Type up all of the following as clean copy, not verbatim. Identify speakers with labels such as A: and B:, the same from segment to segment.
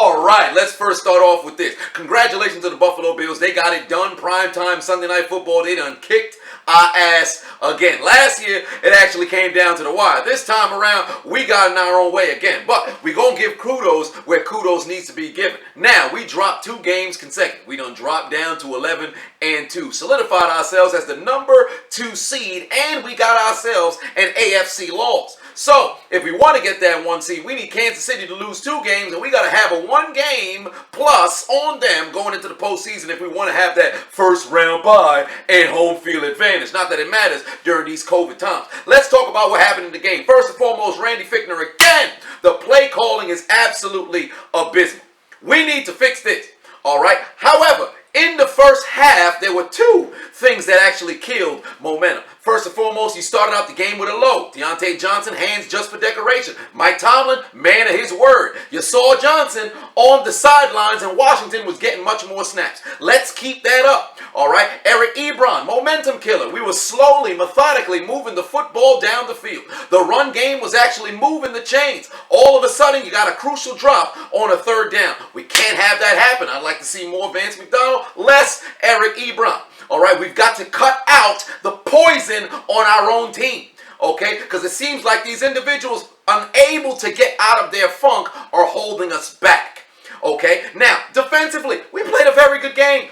A: All right, let's first start off with this. Congratulations to the Buffalo Bills. They got it done. Primetime Sunday Night Football. They done kicked our ass again. Last year, it actually came down to the wire. This time around, we got in our own way again. But we going to give kudos where kudos needs to be given. Now, we dropped 2 games consecutive. We done dropped down to 11-2. Solidified ourselves as the number 2 seed. And we got ourselves an AFC loss. So, if we want to get that 1 seed, we need Kansas City to lose 2 games, and we got to have a 1 game plus on them going into the postseason if we want to have that first round bye and home field advantage. Not that it matters during these COVID times. Let's talk about what happened in the game. First and foremost, Randy Fichtner again. The play calling is absolutely abysmal. We need to fix this. All right. However, in the first half, there were 2 things that actually killed momentum. First and foremost, you started out the game with a low. Deontay Johnson, hands just for decoration. Mike Tomlin, man of his word. You saw Johnson on the sidelines, and Washington was getting much more snaps. Let's keep that up. All right, Eric Ebron, momentum killer. We were slowly, methodically moving the football down the field. The run game was actually moving the chains. All of a sudden, you got a crucial drop on a 3rd down. We can't have that happen. I'd like to see more Vance McDonald, less Eric Ebron. All right, we've got to cut out the poison on our own team, okay? Because it seems like these individuals unable to get out of their funk are holding us back, okay? Now, defensively, we played a very good game.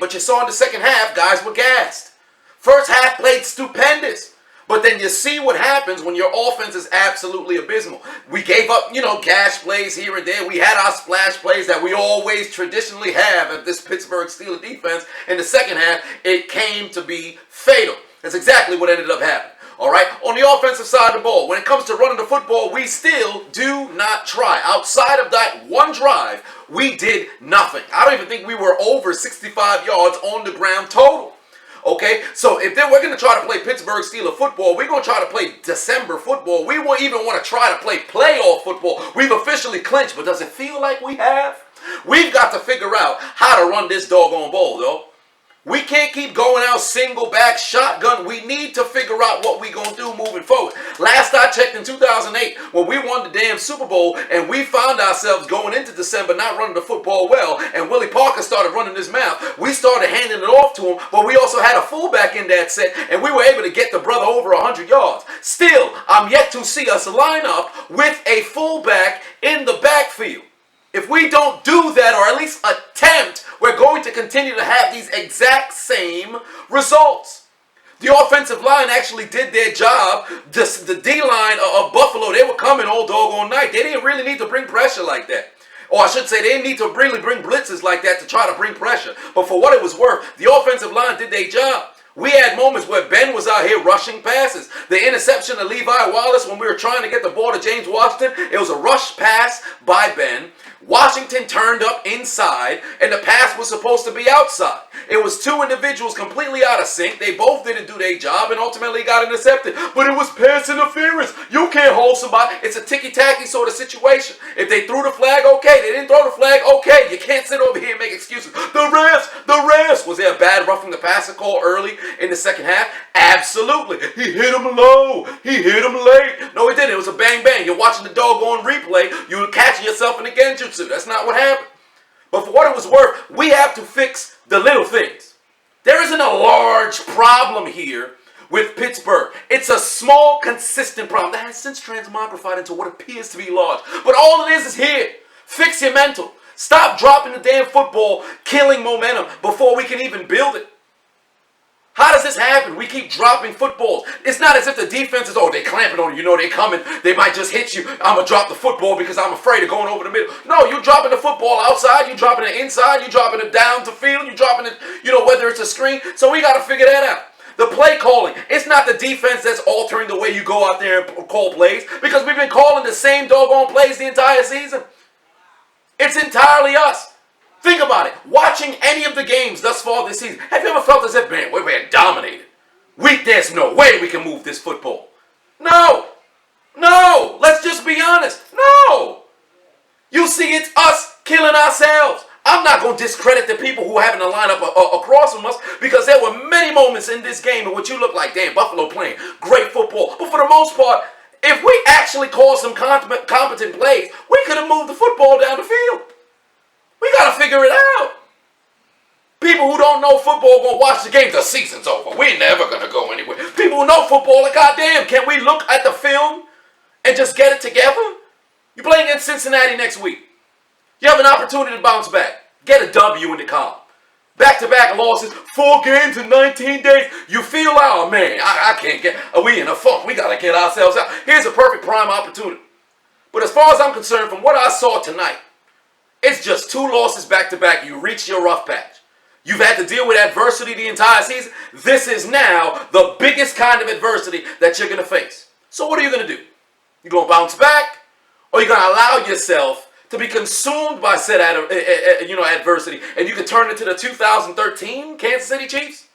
A: But you saw in the second half, guys were gassed. First half played stupendous. But then you see what happens when your offense is absolutely abysmal. We gave up, gash plays here and there. We had our splash plays that we always traditionally have at this Pittsburgh Steelers defense. In the second half, it came to be fatal. That's exactly what ended up happening. All right, on the offensive side of the ball, when it comes to running the football, we still do not try. Outside of that 1 drive, we did nothing. I don't even think we were over 65 yards on the ground total. Okay, so if we're going to try to play Pittsburgh Steelers football, we're going to try to play December football. We won't even want to try to play playoff football. We've officially clinched, but does it feel like we have? We've got to figure out how to run this doggone ball, though. We can't keep going out single back shotgun. We need to figure out what we're going to do moving forward. Last I checked in 2008, when we won the damn Super Bowl and we found ourselves going into December not running the football well, and Willie Parker started running his mouth, we started handing it off to him, but we also had a fullback in that set, and we were able to get the brother over 100 yards. Still, I'm yet to see us line up with a fullback in the backfield. If we don't do that, or at least attempt, we're going to continue to have these exact same results. The offensive line actually did their job. The D-line of Buffalo, they were coming all doggone night. They didn't really need to bring pressure like that. Or I should say, they didn't need to really bring blitzes like that to try to bring pressure. But for what it was worth, the offensive line did their job. We had moments where Ben was out here rushing passes. The interception of Levi Wallace when we were trying to get the ball to James Washington, it was a rush pass by Ben. Washington turned up inside, and the pass was supposed to be outside. It was 2 individuals completely out of sync. They both didn't do their job and ultimately got intercepted. But it was pass interference. You can't hold somebody. It's a ticky-tacky sort of situation. If they threw the flag, okay. They didn't throw the flag, okay. You can't sit over here and make excuses. The refs. Was there a bad roughing the passer call early in the second half? Absolutely. He hit him low. He hit him late. No, he didn't. It was a bang-bang. You're watching the doggone replay. You were catching yourself in the genjutsu. That's not what happened. But for what it was worth, we have to fix the little things. There isn't a large problem here with Pittsburgh. It's a small, consistent problem that has since transmogrified into what appears to be large. But all it is here. Fix your mental. Stop dropping the damn football, killing momentum before we can even build it. How does this happen? We keep dropping footballs. It's not as if the defense is, they're clamping on you. They're coming. They might just hit you. I'm going to drop the football because I'm afraid of going over the middle. No, you're dropping the football outside. You're dropping it inside. You're dropping it down the field. You're dropping it, whether it's a screen. So we got to figure that out. The play calling. It's not the defense that's altering the way you go out there and call plays, because we've been calling the same doggone plays the entire season. It's entirely us. Think about it. Watching any of the games thus far this season, have you ever felt as if, man, we're being dominated? There's no way we can move this football. No. Let's just be honest. No. You see, it's us killing ourselves. I'm not going to discredit the people who happen to line up across from us, because there were many moments in this game in which you look like, damn, Buffalo playing great football. But for the most part, If we actually called some competent plays, we could have moved the football down the field. We got to figure it out. People who don't know football going to watch the game. The season's over. We're never going to go anywhere. People who know football are goddamn. Can we look at the film and just get it together? You're playing against Cincinnati next week. You have an opportunity to bounce back. Get a W in the column. Back-to-back losses, 4 games in 19 days. You feel, oh man, I can't get, we in a funk. We got to get ourselves out. Here's a perfect prime opportunity. But as far as I'm concerned, from what I saw tonight, it's just 2 losses back-to-back. You reach your rough patch. You've had to deal with adversity the entire season. This is now the biggest kind of adversity that you're going to face. So what are you going to do? You going to bounce back? Or you're going to allow yourself to be consumed by said adversity, and you can turn it to the 2013 Kansas City Chiefs?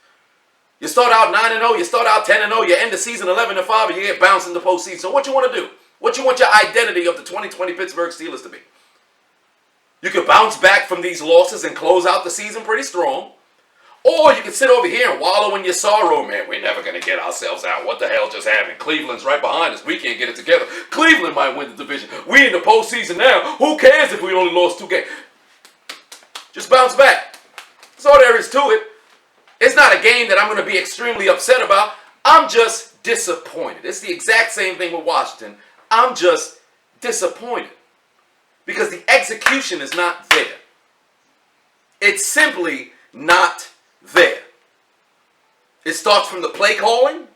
A: You start out 9-0, you start out 10-0, you end the season 11-5, and you get bounced in the postseason. So what you want to do? What you want your identity of the 2020 Pittsburgh Steelers to be? You can bounce back from these losses and close out the season pretty strong. Or you can sit over here and wallow in your sorrow. Man, we're never going to get ourselves out. What the hell just happened? Cleveland's right behind us. We can't get it together. Cleveland might win the division. We in the postseason now. Who cares if we only lost 2 games? Just bounce back. That's all there is to it. It's not a game that I'm going to be extremely upset about. I'm just disappointed. It's the exact same thing with Washington. I'm just disappointed. Because the execution is not there. It's simply not there. It starts from the play calling.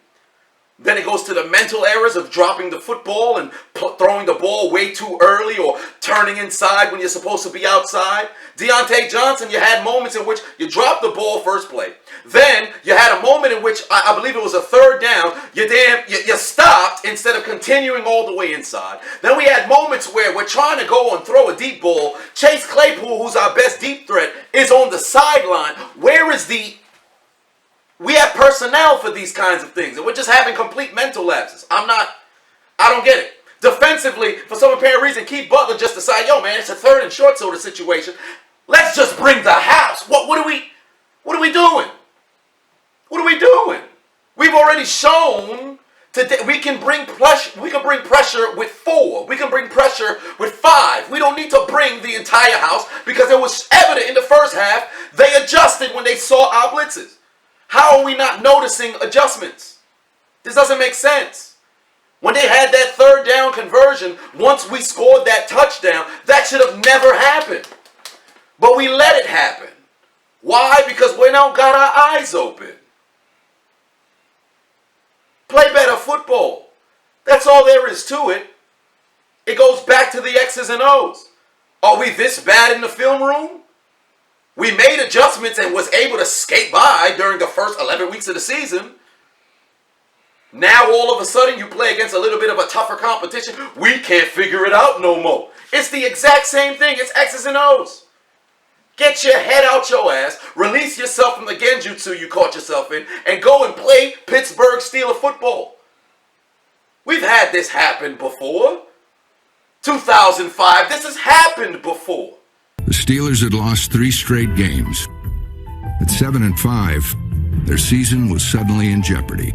A: Then it goes to the mental errors of dropping the football and throwing the ball way too early or turning inside when you're supposed to be outside. Deontay Johnson, you had moments in which you dropped the ball first play. Then you had a moment in which, I believe it was a 3rd down, you stopped instead of continuing all the way inside. Then we had moments where we're trying to go and throw a deep ball. Chase Claypool, who's our best deep threat, is on the sideline. Where is we have personnel for these kinds of things, and we're just having complete mental lapses. I don't get it. Defensively, for some apparent reason, Keith Butler just decided, yo man, it's a 3rd and short sort of situation. Let's just bring the house. What are we doing? What are we doing? We've already shown today we can bring pressure with 4. We can bring pressure with 5. We don't need to bring the entire house because it was evident in the first half they adjusted when they saw our blitzes. How are we not noticing adjustments? This doesn't make sense. When they had that 3rd down conversion, once we scored that touchdown, that should have never happened. But we let it happen. Why? Because we now got our eyes open. Play better football. That's all there is to it. It goes back to the X's and O's. Are we this bad in the film room? We made adjustments and was able to skate by during the first 11 weeks of the season. Now all of a sudden you play against a little bit of a tougher competition. We can't figure it out no more. It's the exact same thing. It's X's and O's. Get your head out your ass, release yourself from the genjutsu you caught yourself in, and go and play Pittsburgh Steelers football. We've had this happen before. 2005, this has happened before.
B: The Steelers had lost 3 straight games. At 7-5, their season was suddenly in jeopardy.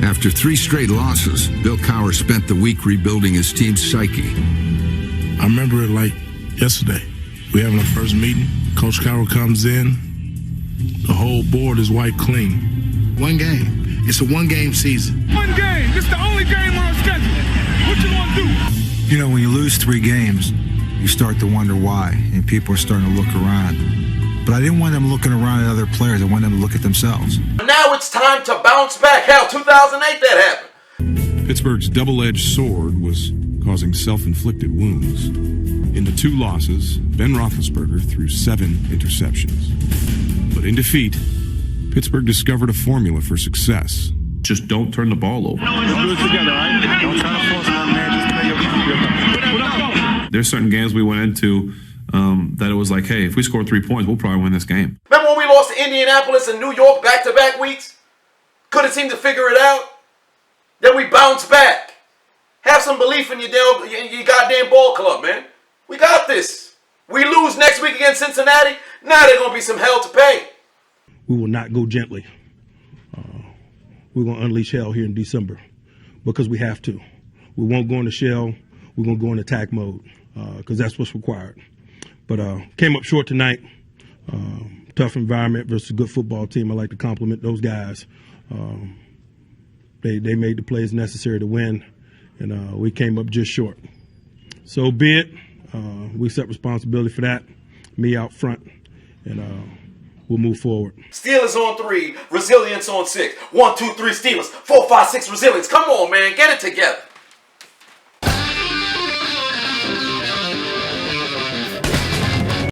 B: After 3 straight losses, Bill Cowher spent the week rebuilding his team's psyche.
C: I remember it like yesterday. We're having our first meeting. Coach Cowher comes in. The whole board is wiped clean.
D: 1 game. It's a 1-game season.
E: 1 game. This is the only game on our schedule. What you want to do?
F: You know, when you lose 3 games, you start to wonder why, and people are starting to look around. But I didn't want them looking around at other players. I wanted them to look at themselves.
A: Now it's time to bounce back. Hell, 2008 that happened.
G: Pittsburgh's double-edged sword was causing self-inflicted wounds. In the 2 losses, Ben Roethlisberger threw 7 interceptions. But in defeat, Pittsburgh discovered a formula for success.
H: Just don't turn the ball over.
E: Let's do it together, all right? Don't try to force one, man. Just play your
H: There's certain games we went into that it was like, hey, if we score 3 points, we'll probably win this game.
A: Remember when we lost to Indianapolis and New York back-to-back weeks? Couldn't seem to figure it out. Then we bounced back. Have some belief in your goddamn ball club, man. We got this. We lose next week against Cincinnati. Now there's going to be some hell to pay.
C: We will not go gently. We're going to unleash hell here in December because we have to. we won't go in the shell. We're going to go in attack mode because that's what's required. But came up short tonight. Tough environment versus a good football team. I like to compliment those guys. They made the plays necessary to win, and we came up just short. So be it. We accept responsibility for that. Me out front, and we'll move forward.
A: Steelers on 3, resilience on 6. 1, 2, 3 Steelers. 4, 5, 6 resilience. Come on, man, get it together.